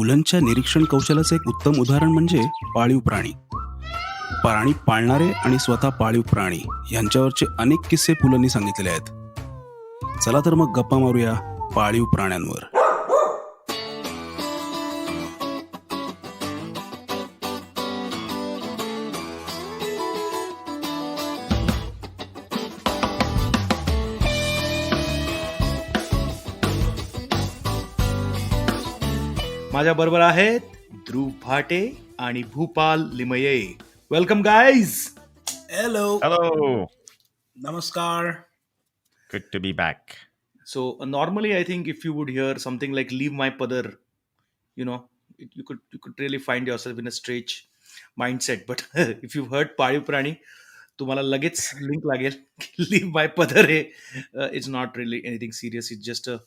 पुलंच्या निरीक्षण कौशल्याचं एक उत्तम उदाहरण म्हणजे पाळीव प्राणी. प्राणी पाळणारे आणि स्वतः पाळीव प्राणी यांच्यावरचे अनेक किस्से पुलंनी सांगितलेले आहेत. चला तर मग गप्पा मारूया पाळीव प्राण्यांवर. माझ्या बरोबर आहेत ध्रुव भाटे आणि Bhupal Limaye. Welcome guys. Hello, Hello. नमस्कार. Good to be back. So normally I think if you would hear something like leave my padar, you know, you could really find yourself in a strange mindset. But if you've heard Paliv Prani, तुम्हाला लगेच link लागेल की leave my padar हे it's not really anything serious. It's just a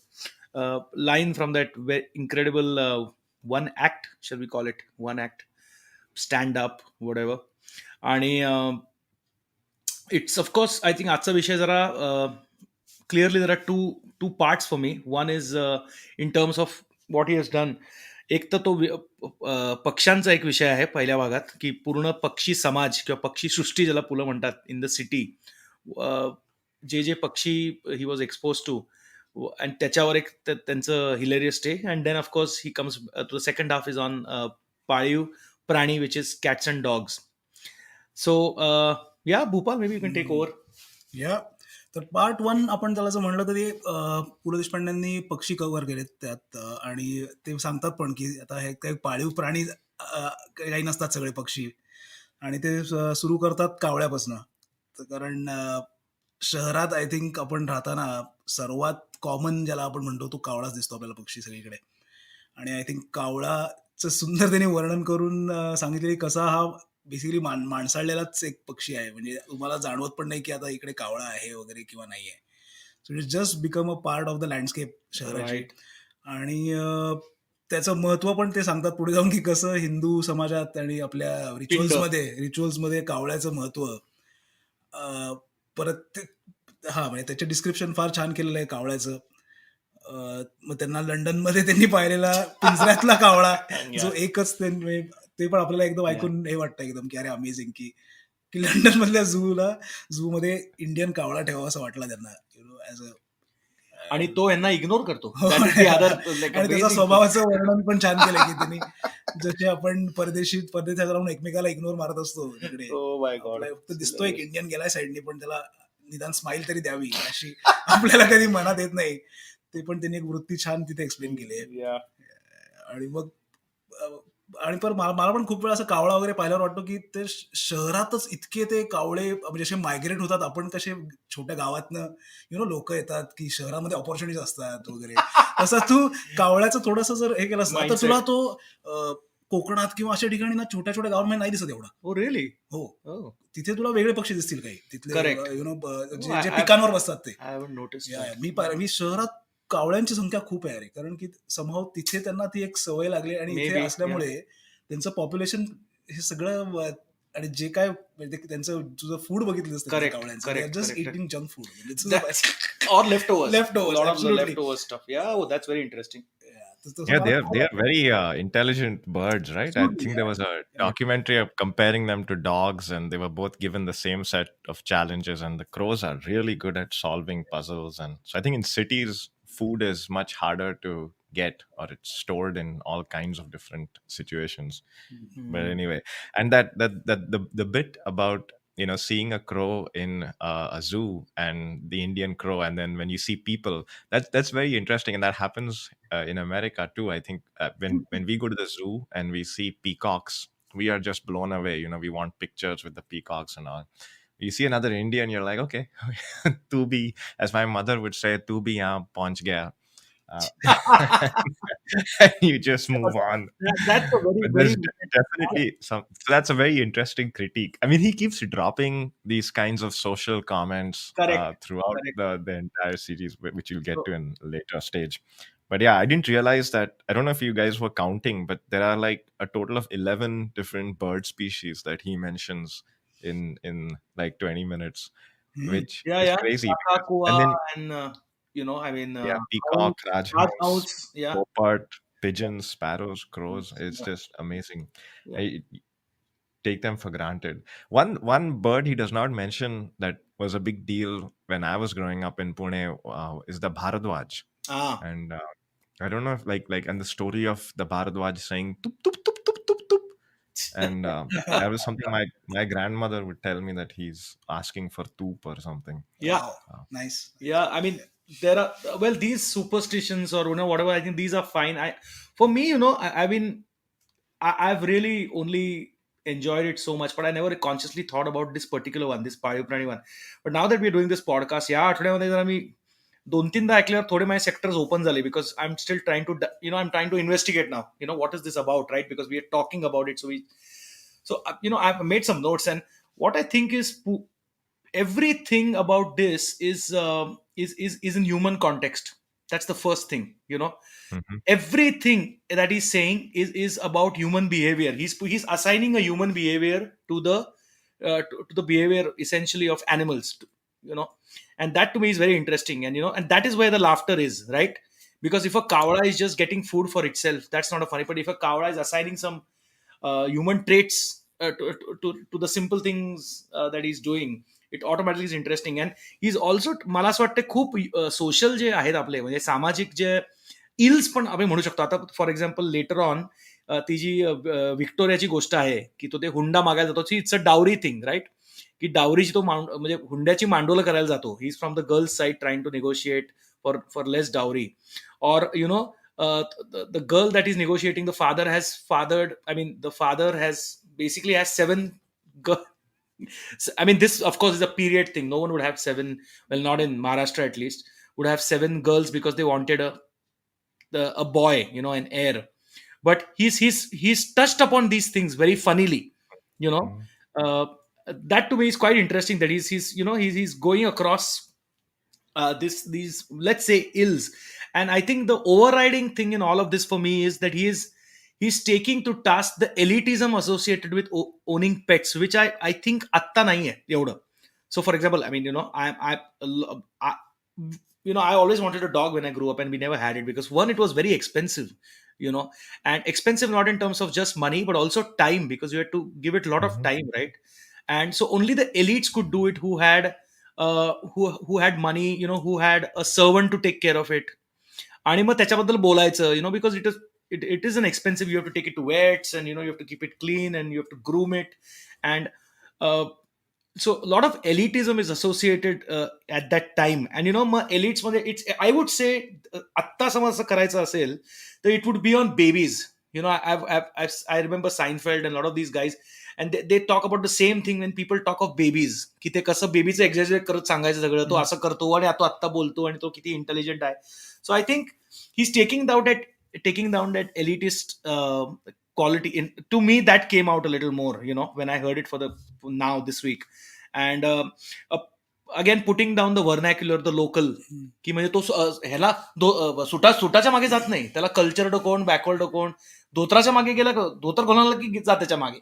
line from that incredible one act, shall we call it one act, stand up, whatever. आणि it's of course I think आजचा विषय जरा clearly जरा two parts for me. One is in terms of what he has done. एक तर तो पक्ष्यांचा एक विषय आहे पहिल्या भागात, की पूर्ण पक्षी समाज किंवा पक्षी सृष्टी ज्याला पुलं म्हणतात इन द सिटी, जे पक्षी ही वॉज एक्सपोज टू, आणि त्याच्यावर एक त्यांचं hilarious day. And then of course he comes to the second half is on पाळीव प्राणी, which is cats and dogs. So yeah Bhupal, may be you can take over. या तर part 1 आपण त्याला जर म्हणलं तरी पु ल देशपांड्यांनी पक्षी कव्हर केलेत त्यात. आणि ते सांगतात पण की आता हे काही पाळीव प्राणी काही नसतात सगळे पक्षी. आणि ते सुरू करतात कावळ्यापासून. कारण शहरात आय थिंक आपण राहताना सर्वात कॉमन ज्याला आपण म्हणतो तो कावळाच दिसतो आपल्याला पक्षी सगळीकडे. आणि आय थिंक कावळाचं सुंदर त्यांनी वर्णन करून सांगितले कसा हा बेसिकली माणसाळलेलाच एक पक्षी आहे. म्हणजे तुम्हाला जाणवत पण नाही की आता इकडे कावळा आहे वगैरे किंवा नाही आहे. So it just become a part of the landscape शहराची. आणि त्याचं महत्व पण ते सांगतात पुढे जाऊन की कसं हिंदू समाजात आणि आपल्या रिच्युअल्समध्ये कावळ्याचं महत्व. परत म्हणजे त्याचं डिस्क्रिप्शन फार छान केलेलं आहे कावळ्याचं. मग त्यांना लंडनमध्ये त्यांनी पाहिलेला पिंजऱ्यातला कावळा जो एकच ते पण आपल्याला एकदम ऐकून हे वाटतं एकदम की अरे अमेझिंग की लंडन मधल्या झू मध्ये इंडियन कावळा ठेवावा असं वाटला त्यांना, ऍज अ. आणि तो यांना इग्नोर करतो. आणि त्याचा स्वभावाचं वर्णन पण छान केलं की त्यांनी, जसे आपण परदेशात राहून एकमेकाला इग्नोर मारत असतो तिकडे, दिसतोय एक इंडियन गेलाय साईडनी पण त्याला निदान स्माईल तरी द्यावी अशी आपल्याला कधी मनात येत नाही. ते पण त्यांनी एक वृत्ती छान तिथे एक्सप्लेन केली आहे. आणि मग पण मला पण खूप वेळा असं कावळा वगैरे पाहिल्यावर वाटतो की ते शहरातच इतके ते कावळे म्हणजे असे मायग्रेट होतात. आपण कसे छोट्या गावातनं लोक येतात की शहरामध्ये ऑपॉर्च्युनिटीज असतात वगैरे, तसं तू कावळ्याचं थोडंसं जर हे केलं असतं तर तुला तो कोकणात किंवा अशा ठिकाणी ना छोट्या छोट्या गावांमध्ये नाही दिसत एवढा. हो रिअली? हो, तिथे तुला वेगळे पक्षी दिसतील काही तिथले, Correct. जे पिकांवर बसतात ते. I haven't noticed that. मी शहरात कावळ्यांची संख्या खूप आहे रे, कारण की समहाव तिथे त्यांना ती एक सवय लागली आणि इथे Maybe, असल्यामुळे त्यांचं पॉप्युलेशन हे सगळं आणि जे काय म्हणजे त्यांचं तुझं फूड बघितलं असतं Correct, कावळ्यांचं, correct, just correct. Eating junk food Or leftovers. Leftovers, A lot of the absolutely. leftover stuff. Yeah, oh, that's very interesting. Yeah, they're very intelligent birds, right? I Absolutely, think yeah. there was a documentary of comparing them to dogs, and they were both given the same set of challenges. And the crows are really good at solving puzzles, and so I think in cities, food is much harder to get, or it's stored in all kinds of different situations. But anyway, and the bit about seeing a crow in a zoo and the Indian crow, and then when you see people, that's very interesting, and that happens in America too. I think when we go to the zoo and we see peacocks, we are just blown away. We want pictures with the peacocks and all. You see another Indian, you're like, okay, tu bhi, as my mother would say, tu bhi yahan pahunch gaya. You just move on. That's a very, But very there's definitely so that's a very interesting critique. I mean, he keeps dropping these kinds of social comments Correct. throughout Correct. the entire series, which you'll get So- to in a later stage. But yeah, I didn't realize that. I don't know if you guys were counting, but there are like a total of 11 different bird species that he mentions in like 20 minutes, which is crazy. Kakakua And then and I mean, peacock, rajhans, rajhans, yeah. leopard. pigeons, sparrows, crows. It's Yeah. just amazing. Yeah. I take them for granted. One bird he does not mention that was a big deal when I was growing up in Pune is the Bharadwaj. Ah. And I don't know if and the story of the Bharadwaj saying "tup tup tup tup tup tup," and that was something my grandmother would tell me that he's asking for toop or something. Yeah. Wow, Uh, nice. Yeah, I mean, there are, well, these superstitions or whatever. I think these are fine. For me, I've been, I've really only enjoyed it so much, but I never consciously thought about this particular one, this Paliv Prani one. But now that we're doing this podcast, या आठवड्यामध्ये जरा मी 2-3दा ऐकल्यावर थोडे माझे sectors open झाले, because I'm still trying to, I'm trying to investigate now. What is this about, right? Because we are talking about it, so I've made some notes, and what I think is everything about this is in human context. That's the first thing. mhm, Everything that he's saying is about human behavior. He's assigning a human behavior to the behavior essentially of animals. you know and that to me is very interesting, and that is where the laughter is, right? Because if a cowra is just getting food for itself, that's not a funny. But if a cowra is assigning some human traits to the simple things that he's doing, it automatically is interesting. And he's also, मला असं वाटतं, खूप social जे आहेत आपले, म्हणजे सामाजिक जे ills पण आपण म्हणू शकतो. आता फॉर एक्झाम्पल लेटर ऑन ती जी व्हिक्टोरियाची गोष्ट आहे, की तो ते हुंडा मागायला जातो, it's a dowry thing, right? की डावरीची तो म्हणजे हुंड्याची मांडोलं करायला जातो. He is from the girl's side trying to negotiate for less dowry. Or the girl that is negotiating, the father has fathered, I mean, the father has basically has seven girl. I mean, this of course is a period thing. No one would have seven, well, not in Maharashtra at least, would have seven girls because they wanted a boy, an heir. But he's touched upon these things very funnily. you know mhm, uh, that to me is quite interesting, that he's going across these, let's say, ills. And I think the overriding thing in all of this for me is that he's taking to task the elitism associated with owning pets, which I think atta nahi hai evda. So for example, I mean, I I always wanted a dog when I grew up, and we never had it because, one, it was very expensive, you know and expensive not in terms of just money but also time, because you had to give it a lot of mhm, time, right? And so only the elites could do it, who had money, who had a servant to take care of it. आणि मग त्याच्याबद्दल बोलायचं, because it is an expensive. You have to take it to vets, and you have to keep it clean, and you have to groom it. And uh, so a lot of elitism is associated at that time. And mug elites मध्ये, it's, I would say, आत्ता समज असं करायचं असेल तर it would be on babies. I remember Seinfeld and a lot of these guys, and they talk about the same thing when people talk of babies, की ते कसं बेबीचं एक्झॅजरेट करत सांगायचं सगळं, तो असं करतो आणि तो आत्ता बोलतो आणि तो किती इंटेलिजंट आहे. So I think he's taking down that elitist quality. To me, that came out a little more, when I heard it for the now this week. And uh, again, putting down the vernacular, the local, की म्हणजे तो ह्याला सुटाच्या मागे जात नाही, त्याला culture कोण, backward कोण, धोत्राच्या मागे गेला, धोतर घालून की जात त्याच्या मागे.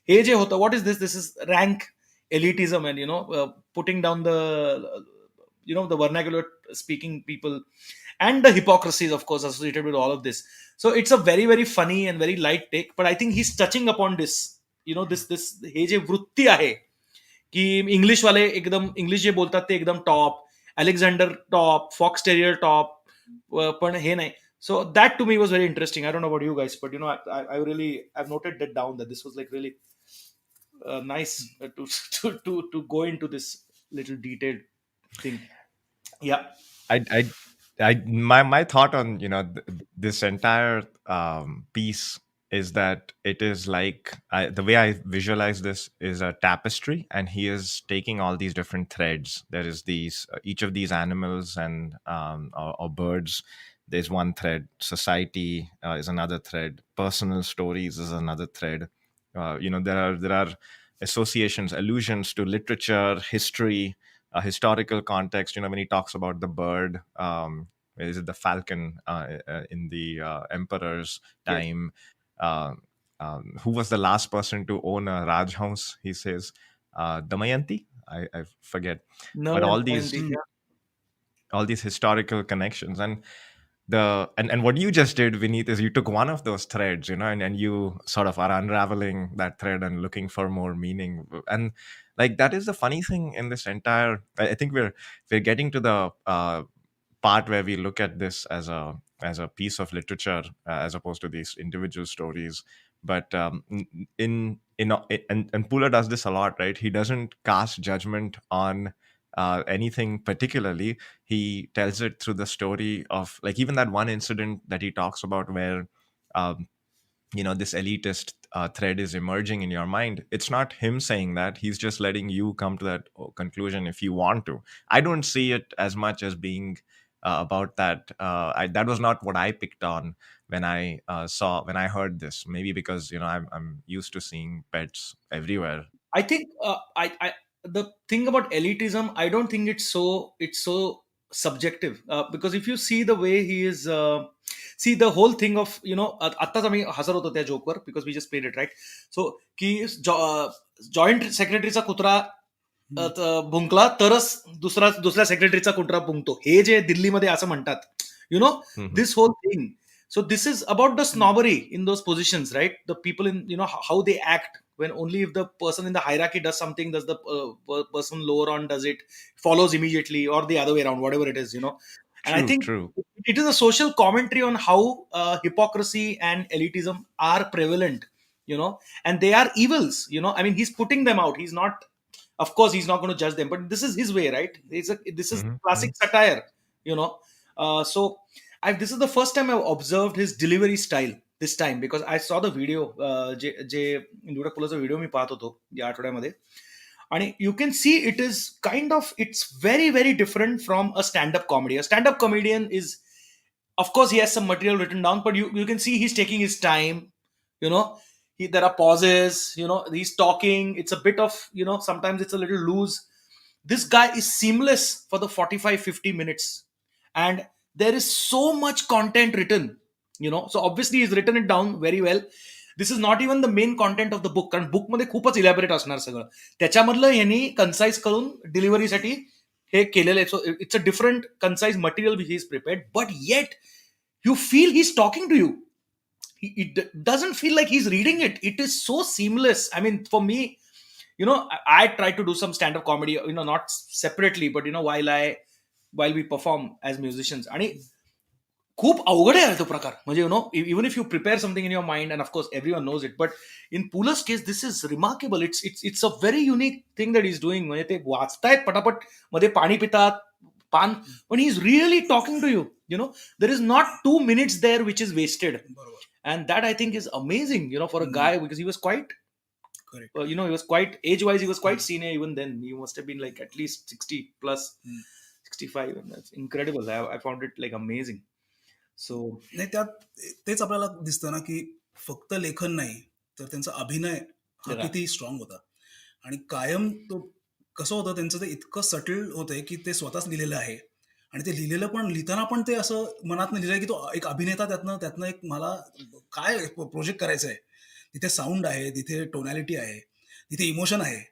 हे जे होतं, what is this is rank elitism. And putting down the vernacular speaking people, and the hypocrisies, of course, associated with all of this. So it's a very, very funny and very light take, but I think he's touching upon this. This हे जे वृत्ती आहे, की English वाले एकदम English जे बोलतात ते एकदम top, Alexander top, fox terrier top, पण हे नाही. So that to me was very interesting. I don't know about you guys, but I really, I've noted that down, that this was like really nice to go into this little detailed thing. Yeah. I, my thought on this entire piece is that it is like the way I visualize this is a tapestry, and he is taking all these different threads. There is these each of these animals and or birds. There's one thread. Society is another thread. Personal stories is another thread. There are associations, allusions to literature, history, a historical context. When he talks about the bird, is it the falcon in the emperor's Yes. time? Uh, who was the last person to own a Rajhouse? He says Damayanti. I forget, No, but and yeah. all these historical connections. And and what you just did, Vineet, is you took one of those threads, and you sort of are unraveling that thread and looking for more meaning. And like, that is the funny thing in this entire, I think we're getting to the part where we look at this as a piece of literature, as opposed to these individual stories. But and Pula does this a lot, right? He doesn't cast judgment on anything particularly. He tells it through the story of, like, even that one incident that he talks about where um, this elitist thread is emerging in your mind. It's not him saying that. He's just letting you come to that conclusion if you want to. I don't see it as much as being about that. That was not what I picked on when I heard this. Maybe because I'm used to seeing pets everywhere. I think the thing about elitism, I don't think it's so subjective, because if you see the way he is, see the whole thing of, आत्ताच आम्ही हसत होतो त्या जोकवर, because we just played it, right? So की joint सेक्रेटरीचा कुत्रा भुंकला तरच दुसऱ्या सेक्रेटरीचा कुत्रा भुंकतो, हे जे दिल्लीमध्ये असं म्हणतात, Mhm. this whole thing. So this is about the snobbery in those positions, right? The people in, how they act, when only if the person in the hierarchy does something, does the person lower on does it, follows immediately, or the other way around, whatever it is, And I True, think true. it is a social commentary on how hypocrisy and elitism are prevalent, and they are evils, I mean, he's putting them out. He's not, of course he's not going to judge them, but this is his way, right? This is Mhm, mhm. classic satire, you know so this is the first time I've observed his delivery style this time, because I saw the video, जे निवडक पुलाचा video मी पाहत होतो या आठवड्यामध्ये, आणि you can see it is kind of, it's very very different from a stand-up comedy. A stand-up comedian is, of course he has some material written down, but you can see he's taking his time, you know there are pauses, he's talking, it's a bit of, sometimes it's a little loose. This guy is seamless for the 45-50 minutes, and there is so much content written, so obviously he's written it down very well. This is not even the main content of the book, कारण book मध्ये खूपच elaborate असणार सगळं. त्याच्यामधलं यांनी concise करून डिलिव्हरीसाठी हे केलेलं आहे. So it's a different concise material which is prepared, but yet you feel he's talking to you. It doesn't feel like he's reading it. It is so seamless. I mean, for me, I try to do some stand-up comedy, not separately, but while we perform as musicians. आणि खूप अवघड आहे तो प्रकार, म्हणजे even if you prepare something in your mind, and of course everyone knows it, but in Pula's case this is remarkable. It's a very unique thing that is doing. म्हणजे ते वाचतायत पटापट, मध्ये पाणी पितात, पान, पण he is really talking to you. There is not 2 minutes there which is wasted, बरोबर. and that I think is amazing, for a guy, because he was quite, Correct. he was quite age-wise, he was quite senior even then. He must have been like at least 60 plus, 65, and that's incredible. I found it like amazing. So नाही, त्यात तेच आपल्याला दिसतं ना, की फक्त लेखन नाही, तर त्यांचा अभिनय हा Right. किती स्ट्रॉंग होता. आणि कायम तो कसं होतं त्यांचं, ते इतकं सटल होतंय की ते स्वतःच लिहिलेलं आहे, आणि ते लिहिलेलं पण, लिहिताना पण ते असं मनातनं लिहिलंय की तो एक अभिनेता, त्यातनं त्यातनं एक मला काय प्रोजेक्ट करायचं आहे. तिथे साऊंड आहे, तिथे टोनॅलिटी आहे, तिथे इमोशन आहे.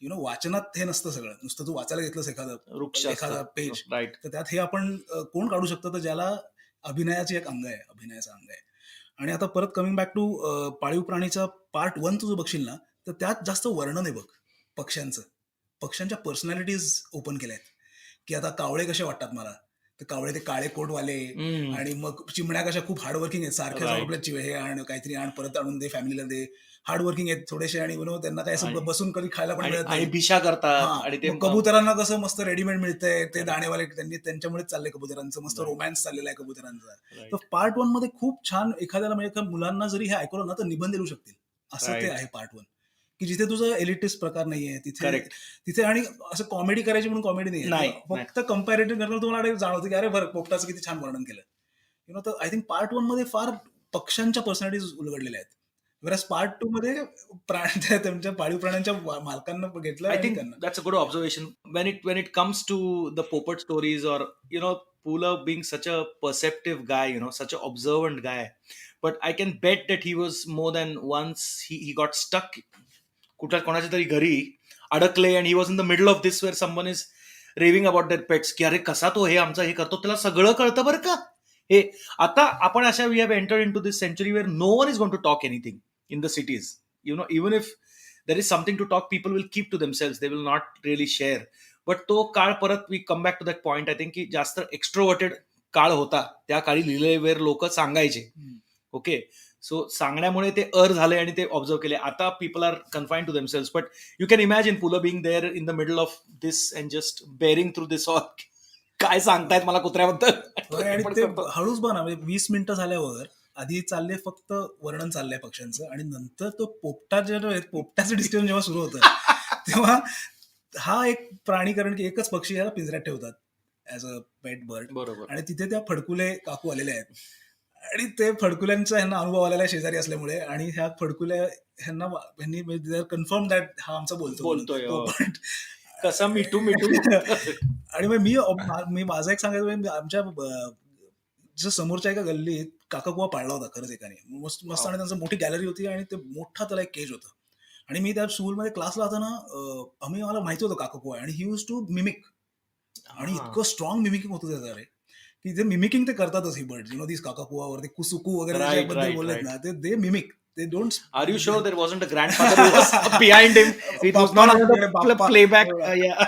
वाचनात हे नसतं सगळं. नुसतं तू वाचायला घेतलंस वृक्ष एखादा पेज, राईट. तर त्यात हे आपण कोण काढू शकतं, तर ज्याला अभिनयाची एक अंग आहे, अभिनयाचं अंग आहे. आणि आता परत कमिंग बॅक टू पाळीव प्राणीचा पार्ट 1 तुझं बघशील ना, तर त्यात जास्त वर्णन आहे बघ पक्ष्यांचं. पक्ष्यांच्या पर्सनॅलिटीज ओपन केल्या आहेत, की आता कावळे कसे वाटतात मला, तर कावळे ते काळे कोटवाले, आणि मग चिमण्या कशा खूप हार्डवर्किंग आहेत, सारख्या जाऊन आपल्या हे आण, काहीतरी आण, परत आणून दे, फॅमिलीला दे, हार्डवर्किंग आहेत थोडेसे, आणि त्यांना काय असं बसून कधी खायला पण मिळत आणि नाही. भिषा करतात, हा, आणि ते मग कबुतरांना कसं मस्त रेडीमेड मिळतंय, ते दाणेवाले त्यांनी त्यांच्यामुळेच चाललंय कबुतरांचं, मस्त रोमॅन्स चाललेला आहे कबुतरांचा. तर पार्ट 1 मध्ये खूप छान, एखाद्याला म्हणजे मुलांना जरी हे ऐकवलं ना, तर निबंध लिहू शकतील असं ते Right. आहे पार्ट 1, की जिथे तुझं एलिटिस्ट प्रकार नाहीये तिथे. Correct. तिथे आणि असं कॉमेडी करायची म्हणून कॉमेडी नाही, नाहीये, फक्त कम्पॅरेटिव्ह करताना तुम्हाला जाणवतं की अरे बरं, पोपटाचं किती छान वर्णन केलं. तर आय थिंक पार्ट 1 मध्ये फार पक्ष्यांच्या पर्सनॅलिटीज उलगडलेल्या आहेत. Whereas पार्ट 2 मध्ये त्यांच्या पाळीव प्राण्यांच्या मालकांना घेतलं. I think that's a good observation. When it comes to the Popat stories, or Pula being such a perceptive guy, such an observant guy, but I can bet that he was more than once he got stuck कुठल्या कोणाच्या तरी घरी अडकले, and he was in the middle of this where someone is raving about their pets, की अरे कसा तो हे आमचा हे करतो, त्याला सगळं कळतं बरं का, हे आता आपण अशा we have enter in to this century where no one is going to talk anything in the cities. Even if there is something to talk, people will keep to themselves, they will not really share. But तो काळ परत we come back to that point. I think की जास्त एक्स्ट्रोवर्टेड काळ होता त्या काळी, लिहिले वेअर लोक सांगायचे. ओके, सो सांगण्यामुळे ते झाले आणि ते ऑब्झर्व केले. आता people are confined to themselves. But you can imagine Pula being there in the middle of this and just bearing through this all. काय सांगतायत मला कुत्र्याबद्दल. आणि ते हळूच बघा ना, म्हणजे 20 मिनिटं झाल्यावर आधी चालले फक्त वर्णन चाललंय पक्ष्यांचं, आणि नंतर तो पोपटाचं डिस्कशन जेव्हा सुरू होतं तेव्हा हा एक प्राणी, कारण की एकच पक्षी ह्याला पिंजऱ्यात ठेवतात ऍज अ पेट बर्ड, बरोबर. आणि तिथे त्या फडकुले काकू आलेले आहेत, आणि ते फडकुल्यांचा ह्यांना अनुभव आलेला आहे शेजारी असल्यामुळे, आणि ह्या फडकुल्या ह्यांनी कन्फर्म दॅट हा आमचा बोलतोय, हो. पोपट. कसा मिठू मिठू. आणि मग मी माझं एक सांगायचं म्हणजे आमच्या जो समोरच्या एका गल्लीत काकाकुवा पाळला होता खरंच एकाने, मस्त मस्त, आणि त्यांचं मोठी गॅलरी होती आणि ते मोठा त्याला एक केज होतं. आणि मी त्या स्कूलमध्ये क्लासला होताना मला माहिती होतं काकाकुवा, आणि ही यूज टू मिमिक, आणि इतकं स्ट्रॉंग मिमिकिंग होतं त्याचं रे, की जे मिमिकिंग ते करतातच ही बर्ड, दिस काकाकुवा ते कुसुकू वगैरे Right, ज्याबद्दल right, बोललेत right. ना, ते मिमिक, ते don't. Are you sure there wasn't a grandfather who was behind him? It was not another playback. Yeah.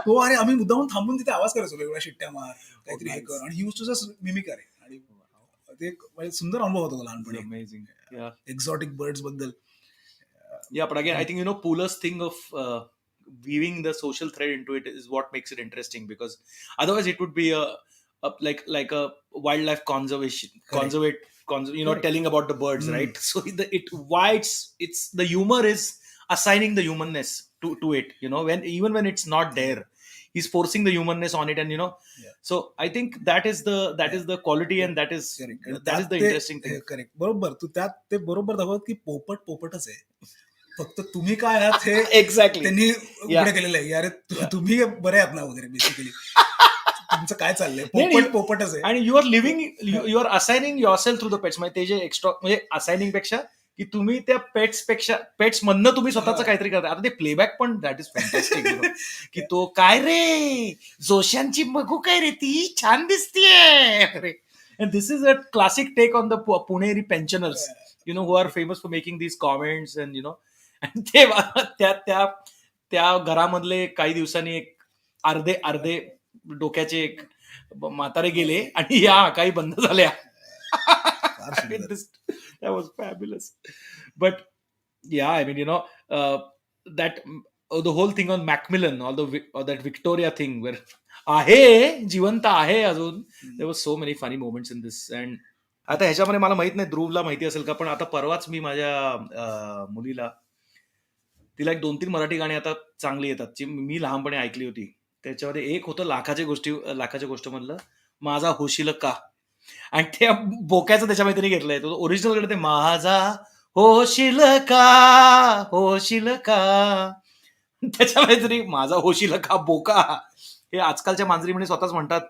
तो, अरे आम्ही मुद्दामून थांबून तिथे आवाज करायचो, वेगवेगळ्या शिट्ट्या मार, काहीतरी हे कर, आणि यूज टू जस्ट मिमिक. अरे, आणि ते एक म्हणजे सुंदर अनुभव होता लहानपणी Amazing. Yeah. एक्झॉटिक बर्ड्स बद्दल. Yeah, but again, I think Pooler's thing of weaving the social thread into it is what makes it interesting, because otherwise it would be like a wildlife Correct. telling about the birds, right? So why it's the humor is assigning the humanness to it, when it's not there, he's forcing the humanness on it, and so I think that is the quality, and that is the interesting thing. Correct, बरोबर. तू त्यात ते बरोबर दाखवत की पोपटच आहे, फक्त तुम्ही काय आहात हे Exactly. त्यांनी उघड केलेलं आहे. अरे तुम्ही बरे आहात ना वगैरे, बेसिकली तुमचं काय चाललंय, पोपटच आहे. आणि you are living, you are assigning yourself through the pets. म्हणजे ते जे एक्स्ट्रा, म्हणजे असाइनिंग पेक्षा की तुम्ही त्या पेट्स मधनं तुम्ही स्वतःच काहीतरी करता. आता ते प्लेबॅक पण दॅट इज फॅन्टॅस्टिक, की तो काय रे जोशांची मगू काय रे ती छान दिसतीये. And this is a classic take on the Puneri pensioners, who are famous for making these comments, and and त्या घरामधले काही दिवसांनी एक अर्धे डोक्याचे एक म्हातारे गेले, आणि या काही बंद झाल्या. That was fabulous. But yeah, I mean, that the whole thing on Macmillan, or that Victoria thing, where जिवंत आहे अजून. There were so many funny moments in this. And आता ह्याच्यामध्ये मला माहित नाही, ध्रुवला माहिती असेल का, पण आता परवाच मी माझ्या मुलीला, तिला एक 2-3 मराठी गाणी आता चांगली येतात, जी मी लहानपणी ऐकली होती. त्याच्यामध्ये एक होतं लाखाच्या गोष्ट मधलं माझा होशील का, आणि त्या बोक्याचं त्याच्यामध्ये त्यांनी घेतलंय. तो ओरिजिनल कडे ते माझा होशील का, त्याच्यामध्ये तरी माझा होशील का बोका, हे आजकालच्या मांजरी म्हणजे स्वतःच म्हणतात.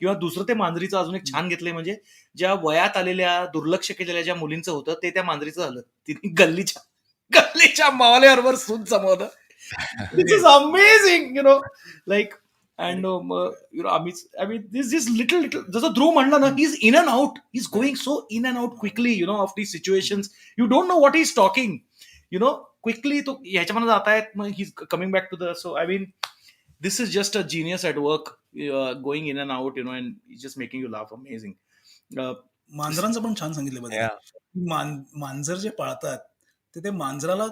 किंवा दुसरं ते मांजरीचं अजून एक छान घेतलंय, म्हणजे ज्या वयात आलेल्या दुर्लक्ष केलेल्या ज्या मुलींचं होतं ते त्या मांजरीचं झालं. तिने गल्लीच्या मावल्याबरोबर सून जमवलं. This is amazing, like, and I mean, this little जसं ध्रुव म्हणलं ना, he's in and out, he's going so in and out quickly, of these situations. You don't know what he's talking, quickly तो ह्याच्यामध्ये जात आहेत, मग he's coming back to the, so I mean, this is just a genius at work, going in and out, and he's just making you laugh. Amazing. मांजरांचं पण छान सांगितलं बघा. मांजर जे पाळतात ते मांजराला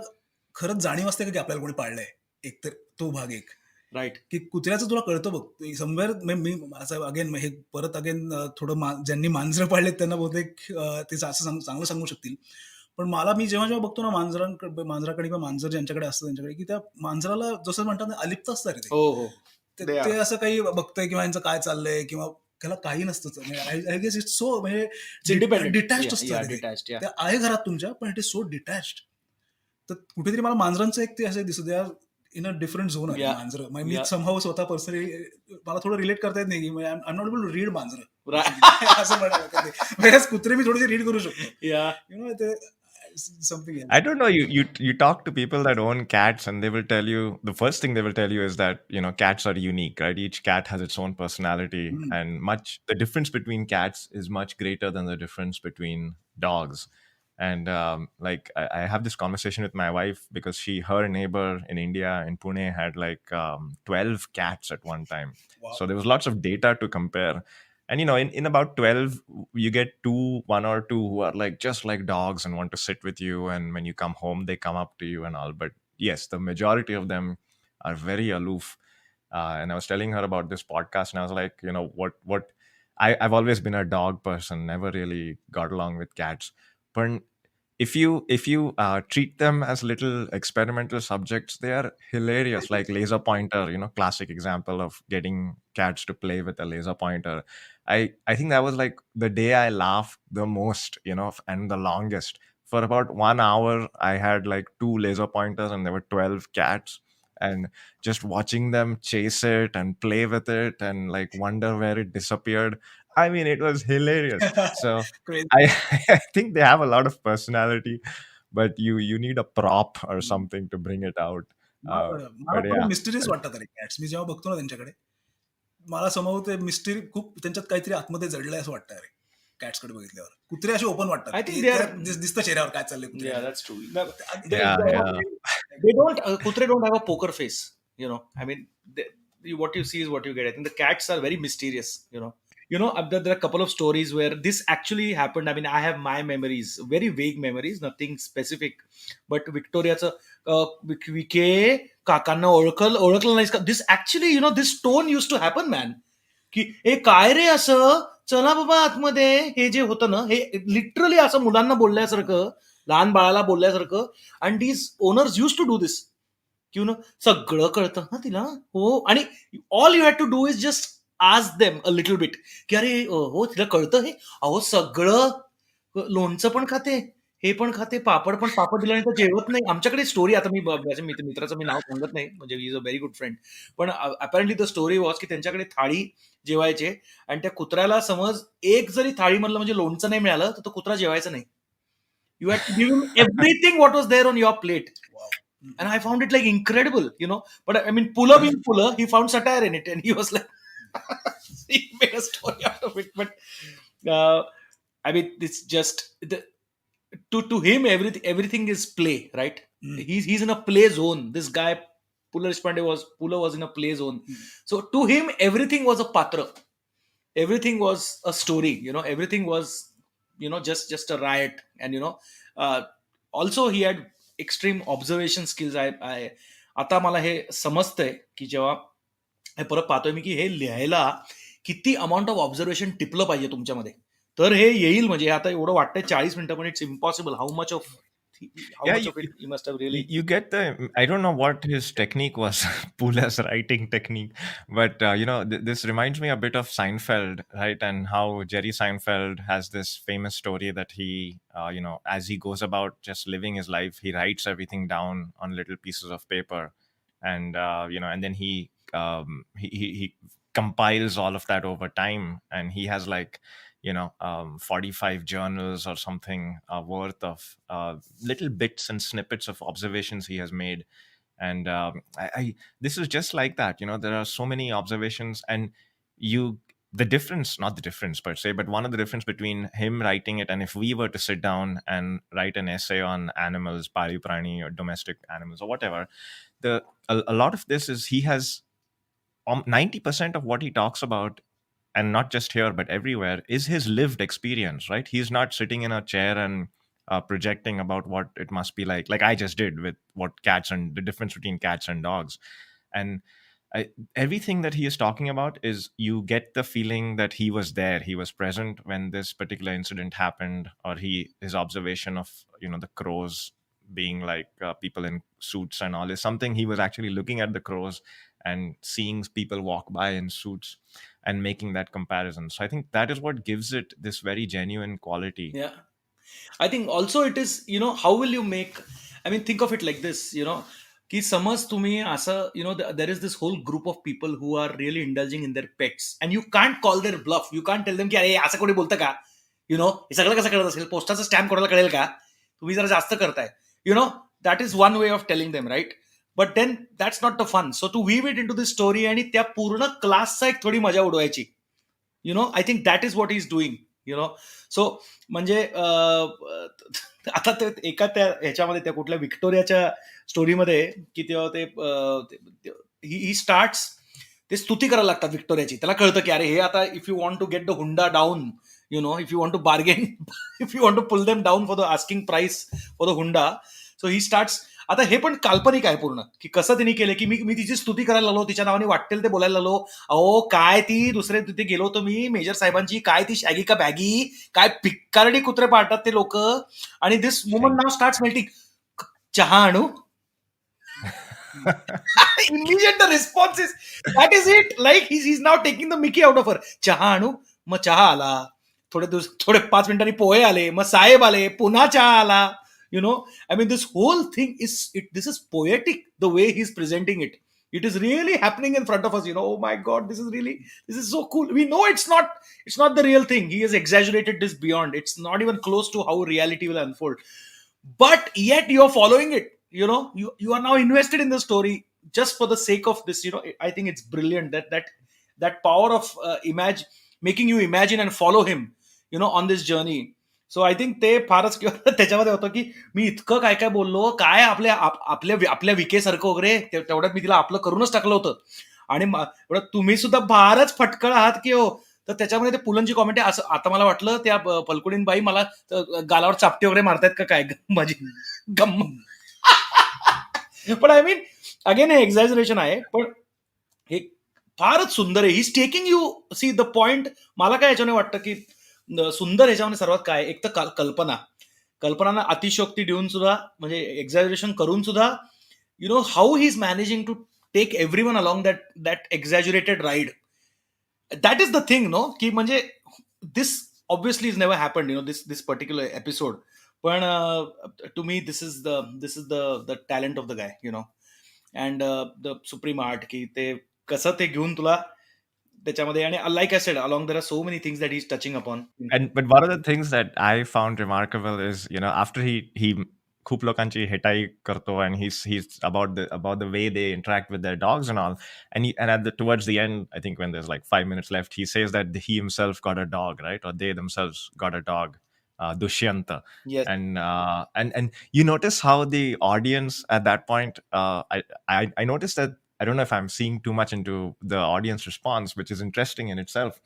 खरंच जाणीव असते का की आपल्याला कोणी पाळलंय, एकतर तो भाग एक. राईट. की कुत्र्याचं तुला कळतं बघ समवेअर. मी असं अगेन हे परत थोडं ज्यांनी मांजरं पाळलेत त्यांना बहुतेक ते असं चांगलं सांगू शकतील. पण मी जेव्हा बघतो ना मांजराकडे किंवा मांजर ज्यांच्याकडे असतं त्यांच्याकडे, की त्या मांजराला जसं म्हणतात ना अलिप्त असतं रे ते असं काही बघतंय किंवा यांचं काय चाललंय, किंवा त्याला काही नसतं. आय गेस इट्स सो म्हणजे डिटॅच्ड असतं. ते आहे घरात तुमच्या, पण इट इज सो डिटॅच्ड. तर कुठेतरी मला मांजरांचं एक ते असं दिसत, they are in a different zone आहे मांजर. मी समहाऊ स्वतः पर्सनली मला थोडं रिलेट करता येत नाही, की I am not able to read मांजर असं म्हणायला. कुत्रे मी थोडेसे रीड करू शकतो. Something I else. don't know. You talk to people that own cats, and they will tell you the first thing they will tell you is that cats are unique, right? Each cat has its own personality, Hmm. and the difference between cats is much greater than the difference between dogs. And like I have this conversation with my wife because her neighbor in India in Pune had like 12 cats at one time. Wow. So there was lots of data to compare. And in about 12, you get one or two who are like just like dogs and want to sit with you, and when you come home they come up to you and all. But yes, the majority of them are very aloof. And I was telling her about this podcast, and I was like, what I've always been a dog person, never really got along with cats. But if you treat them as little experimental subjects, they are hilarious, like laser pointer, classic example of getting cats to play with a laser pointer. I think that was like the day I laughed the most, and the longest. For about 1 hour I had like two laser pointers and there were 12 cats, and just watching them chase it and play with it and like wonder where it disappeared. I mean, it was hilarious. So Crazy. I I think they have a lot of personality, but you need a prop or hmm. something to bring it out. Uh, मला मला but थोडे yeah, mysterious वाटतात अरे cats. मी जेव्हा बघतो ना त्यांच्याकडे, मला समोर ते मिस्ट्री खूप त्यांच्यात काहीतरी आतमध्ये जडलंय असं वाटतं अरे कॅट्सकडे बघितल्यावर. कुत्रे असे ओपन वाटतात I think की they त्या are. दिसतं चेहऱ्यावर काय चाललंय Yeah, कुत्र्याच्या. that's true. yeah, yeah, They don't. Kutre don't have a poker face. I mean, what you see is what you get. I think the cats are very mysterious. There are a couple of stories where this actually happened. I mean, I have my memories, very vague memories, nothing specific. But Victoriaचं विखे काकांना ओळखलं नाहीस का? This actually, this tone used to happen, man. की हे काय रे असं, चला बाबा आतमध्ये, हे जे होतं ना, हे लिटरली असं मुलांना बोलल्यासारखं, लहान बाळाला बोलल्यासारखं. And these owners used to do this. सगळं कळतं ना तिला. हो. आणि all you had to do is just ask them a little bit की अरे हो तिला कळतं हे. अहो सगळं लोणचं पण खाते, हे पण खाते, पापड दिल्यानंतर जेवत नाही. आमच्याकडे स्टोरी, आता मी माझ्या मित्राचं मी नाव सांगत नाही, म्हणजे is a very good friend. पण अपॅरेंटली द स्टोरी वॉज की त्यांच्याकडे थाळी जेवायचे, आणि त्या कुत्र्याला समज एक जरी थाळी मधलं म्हणजे लोणचं नाही मिळालं तर तो कुत्रा जेवायचा नाही. You had to give him everything what was there on your plate. Wow. And I found it like incredible. But I mean, Puller being Puller, he found satire in it, and he was like, he made a story out of it. But I mean, it's just to him everything is play, right? Hmm. He's in a play zone. This guy Puller was in a play zone. So to him, everything was a patra. Everything was a story. Everything was just a riot. And uh, also he had extreme observation skills. I आता मला हे समजतंय की जेव्हा हे परत पाहतोय मी की हे लिहायला किती अमाऊंट ऑफ ऑब्झर्वेशन टिपलं पाहिजे तुमच्यामध्ये, तर हे येईल. म्हणजे आता एवढं वाटतंय 40 मिनिटं, पण it's impossible. How yeah. Much You, of it you must have really. you get I don't know what his technique was, Pula's writing technique, but this reminds me a bit of Seinfeld, right? And how Jerry Seinfeld has this famous story that he, as he goes about just living his life, he writes everything down on little pieces of paper, and and then he compiles all of that over time, and he has like 45 journals or something worth of little bits and snippets of observations he has made. And this is just like that. There are so many observations, and you the difference, not the difference per se, but one of the difference between him writing it and if we were to sit down and write an essay on animals, Paliv Prani, or domestic animals or whatever, a lot of this is he has 90% of what he talks about, and not just here but everywhere, is his lived experience, right? He's not sitting in a chair and projecting about what it must be like I just did with what cats and the difference between cats and dogs. And everything that he is talking about is, you get the feeling that he was there, he was present when this particular incident happened, or his observation of the crows being like people in suits and all is something he was actually looking at the crows and seeing people walk by in suits and making that comparison. So I think that is what gives it this very genuine quality. Yeah. I think also it is, how will you make, I mean, think of it like this, की समज तुम्ही असं, there is this whole group of people who are really indulging in their pets, and you can't call their bluff. You can't tell them की अरे असं कोणी बोलतं का, हे सगळं कसं कळत असेल, पोस्टाचं स्टॅम्प कोणाला कळेल का, तुम्ही जरा जास्त करताय. That is one way of telling them, right? But then that's not the fun. So to weave it in to this story आणि त्या पूर्ण क्लासचा एक थोडी मजा उडवायची. I think that is what is doing. So म्हणजे आता ते एका त्या ह्याच्यामध्ये त्या कुठल्या विक्टोरियाच्या स्टोरीमध्ये की तेव्हा ते ही स्टार्ट्स ते स्तुती करायला लागतात विक्टोरियाची. त्याला कळतं की अरे हे आता if you want to get the hunda down, if you want to bargain, if you want to pull them down for the asking price for the hunda. So he starts. आता हे पण काल्पनिक आहे पूर्ण, की कसं त्यांनी केलं की मी तिची स्तुती करायला लागलो, तिच्या नावाने वाटेल ते बोलायला लागलो. अहो काय ती दुसरे तिथे गेलो होतो मी मेजर साहेबांची, काय ती शॅगी का बॅगी, काय भिक्कारडी कुत्रे पाळतात ते लोक. आणि this woman now starts melting. चहा आणू. Immediate the response is, that is it. Like he's now taking the mickey out of her. चहा आणू. मग चहा आला. थोडे 5 मिनिटांनी पोहे आले. मग साहेब आले. पुन्हा चहा आला. I mean, this whole thing this is poetic the way he's presenting it. It is really happening in front of us. Oh my God, this is so cool. We know it's not the real thing. He has exaggerated this beyond. It's not even close to how reality will unfold. But yet you're following it. You are now invested in the story just for the sake of this. I think it's brilliant that power of making you imagine and follow him on this journey. So I think ते फारच त्याच्यामध्ये होतं की मी इतकं काय काय बोललो, काय आपल्या विकेसारखं वगैरे तेवढ्यात मी तिला आपलं करूनच टाकलं होतं. आणि तुम्ही सुद्धा फारच फटकळ आहात की हो. तर त्याच्यामध्ये ते पुलंची कॉमेंट आहे. असं आता मला वाटलं त्या पलकुडीन बाई मला गालावर चापटे वगैरे मारतायत का काय माझी गम. पण आय मीन अगेन हे एक्झॅजरेशन आहे, पण हे फारच सुंदर आहे. He is taking you see the point. मला काय याच्याने वाटतं की सुंदर ह्याच्यामध्ये सर्वात काय, एक तर कल्पनांना अतिशयोक्ती देऊन सुद्धा, म्हणजे एक्झॅजरेशन करून सुद्धा, how he is managing to take everyone along that exaggerated ride. That is the thing, की म्हणजे this obviously is never happened, this particular episode. पण to me this is the talent of the guy, and the supreme art, की ते कसं ते घेऊन तुला त्याच्यामध्ये. आणि like I said, along there are so many things that he is touching upon. But one of the things that I found remarkable is, after he खूप लोकांची हेटाई करतो, and he's about the way they interact with their dogs and all, and towards the end, I think when there's like 5 minutes left, he says that he himself got a dog, right? Or they themselves got a dog, Dushyanta. Yes. And you notice how the audience at that point, I noticed that, I don't know if I'm seeing too much into the audience response, which is interesting in itself,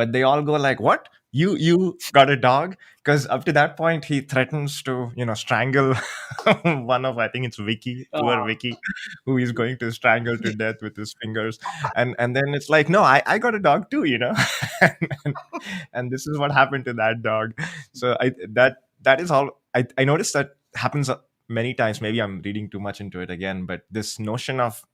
but they all go like, what? You got a dog? Because up to that point, he threatens to, strangle one of, I think it's Vicky, poor Vicky, who he's going to strangle to death with his fingers. And then it's like, no, I got a dog too, and this is what happened to that dog. So that is all. I noticed that happens many times. Maybe I'm reading too much into it again, but this notion of,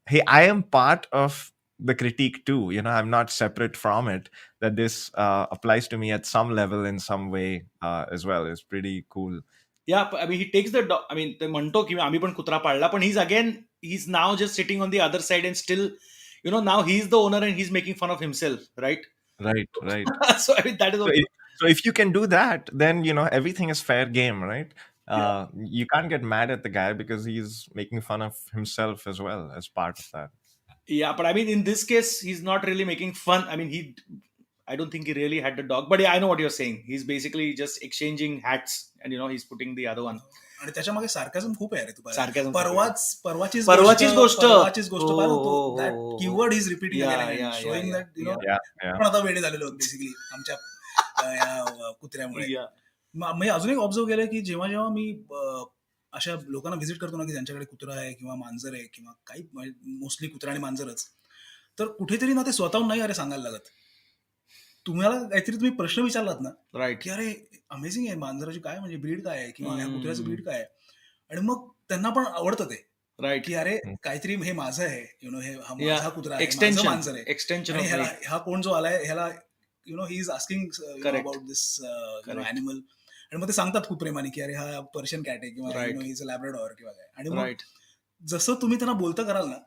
hey, I am part of the critique too. I'm not separate from it. That this applies to me at some level in some way as well is pretty cool. Yeah, I mean, he takes the dog. I mean, ते म्हणतो की आम्ही पण कुत्रा पाळला, पण he's now just sitting on the other side and still, now he's the owner and he's making fun of himself, right? Right. So I mean, that is so if you can do that, then everything is fair game, right? You can't get mad at the guy because he's making fun of himself as well as part of that. Yeah, but I mean, in this case, he's not really making fun. I mean, I don't think he really had the dog, but yeah, I know what you're saying. He's basically just exchanging hats, and he's putting the other one. आणि त्याच्यामागे sarcasm खूप आहे रे. Sarcasm. परवाचीच गोष्ट. Keyword is repeating showing that पण आता वेळे झालेलो बेसिकली आमच्या या कुत्र्यामुळे. मी अजून एक ऑब्झर्व केलं की जेव्हा जेव्हा मी अशा लोकांना व्हिजिट करतो ना की ज्यांच्याकडे कुत्रा आहे किंवा मांजर आहे किंवा काही, मोस्टली कुत्रा आणि मांजरच, तर कुठेतरी ना ते स्वतःहून नाही अरे सांगायला लागत. तुम्हाला काहीतरी तुम्ही प्रश्न विचारलात ना, राईट, की अरे अमेझिंग आहे, मांजराची काय म्हणजे ब्रीड काय आहे किंवा या कुत्र्याचं ब्रीड काय आहे, आणि मग त्यांना पण आवडतं ते, राईट, की अरे काहीतरी हे माझं आहे, हे हा माझा कुत्रा आहे, एक्सटेन्शन, माझं मांजर आहे, एक्सटेन्शन, आणि हा कोण जो आलाय ह्याला he is asking about this animal, आणि मग ते सांगतात खूप प्रेमाने की अरे हा पर्शियन कॅट आहे किंवा इज अ लॅब्राडॉर किंवा काय, आणि मग जसं तुम्ही त्यांना बोलतं कराल ना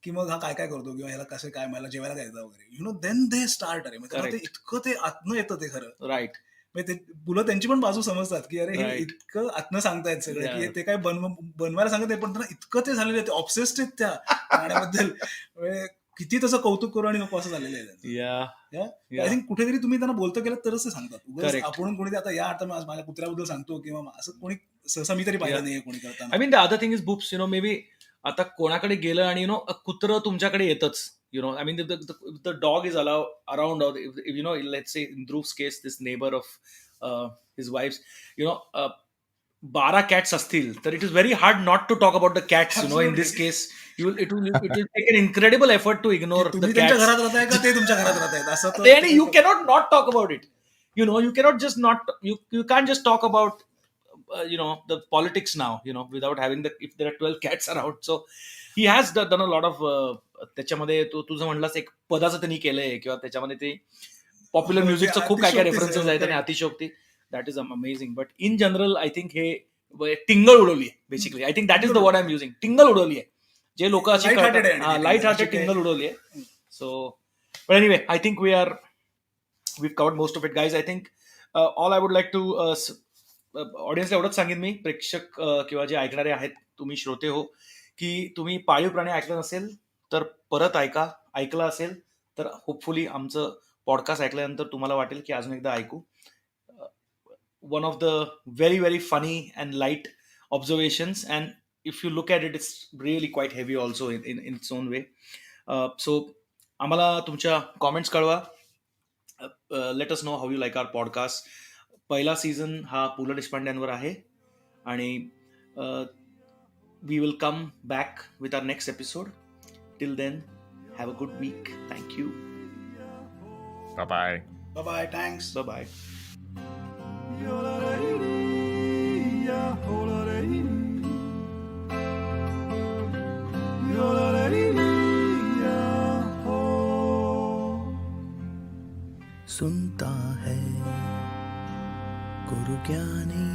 की मग हा काय काय करतो किंवा ह्याला कसं काय मला जेवायला द्यायचं वगैरे, देन दे स्टार्ट. अरे मग ते इतकं ते आतनं येतं ते खरं, राईट. म्हणजे मुलं त्यांची पण बाजू समजतात की अरे हे Right. इतकं आत्म सांगतायत सगळे की Yeah. ते काय बनवायला सांगत नाही, पण त्यांना इतकं ते झालेले आहेत, ऑब्सेस्ड आहेत त्या प्राण्याबद्दल. म्हणजे किती तसं कौतुक करू आणि नको असं झालेलं आहे त्यांचं. Yeah. आय Yeah. थिंक कुठेतरी तुम्ही त्यांना बोलतं केलं तरच ते सांगतात. उगाच Correct. आपण कोणी आता या आता माझ्या कुत्र्याबद्दल सांगतो किंवा असं कोणी सहसा मी तरी पाहिलं Yeah. नाहीये कोणी करताना. I mean, the other thing is boops, may be आता कोणाकडे गेलं आणि कुत्रं तुमच्याकडे येतच. I mean, the dog is around, or if, let's say in Dhruv's case, this neighbor of his wife's, 12 cats असतील, तर it is very hard not to talk about the cats. In Absolutely. this case, it will take an incredible effort to ignore की the तुम्ही त्यांच्या cats. घरात राहताय का ते तुमच्या घरात राहतायत असं तर And you cannot not talk about it. You cannot just not, you can't just talk about the politics now, without having if there are 12 cats around. So he has done a lot of त्याच्यामध्ये तुझं म्हणलास एक पदाचं त्यांनी केलंय, किंवा त्याच्यामध्ये ते popular हो, ते म्युझिकचं खूप काय काय अतिशयोक्तीच रेफरन्सेस आहे, आहेत आणि correct. अतिशयोक्ती. That is amazing. But in general I think हे टिंगल उडवली आहे basically. I think that is the word I am using. टिंगल उडवली आहे. जे लोक अशी Light-hearted आहे आणि ते लाईट अशी हार्टेड काही- टिंगल उडवली आहे. So but anyway, I think we've covered most of it, guys. I think all I would like to ऑडियन्सला एवढंच सांगेन मी, प्रेक्षक किंवा जे ऐकणारे आहेत, तुम्ही श्रोते हो, की तुम्ही पाळीव प्राणी ऐकलं नसेल तर परत ऐकलं असेल तर होपफुली आमचं पॉडकास्ट ऐकल्यानंतर तुम्हाला वाटेल की अजून एकदा ऐकू. One of the very very funny and light observations, and if you look at it, it's really quite heavy also in its own way. So आम्हाला तुमच्या कॉमेंट्स कळवा. Let us know how you like our podcast. पहिला season हा पु ल देशपांड्यांवर आहे, आणि we will come back with our next episode. Till then, have a good week. Thank you. Bye-bye. Bye, thanks. Bye. सुनता है गुरु ज्ञानी,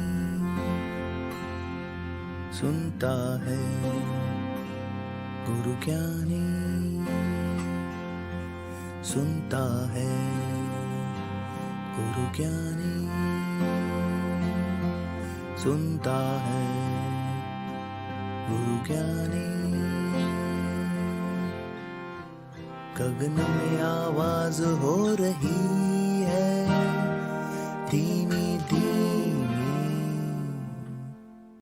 सुनता है गुरु ज्ञानी, सुनता है गुरु ज्ञानी, सुनता है गुरु ज्ञानी. गगन में आवाज हो रही,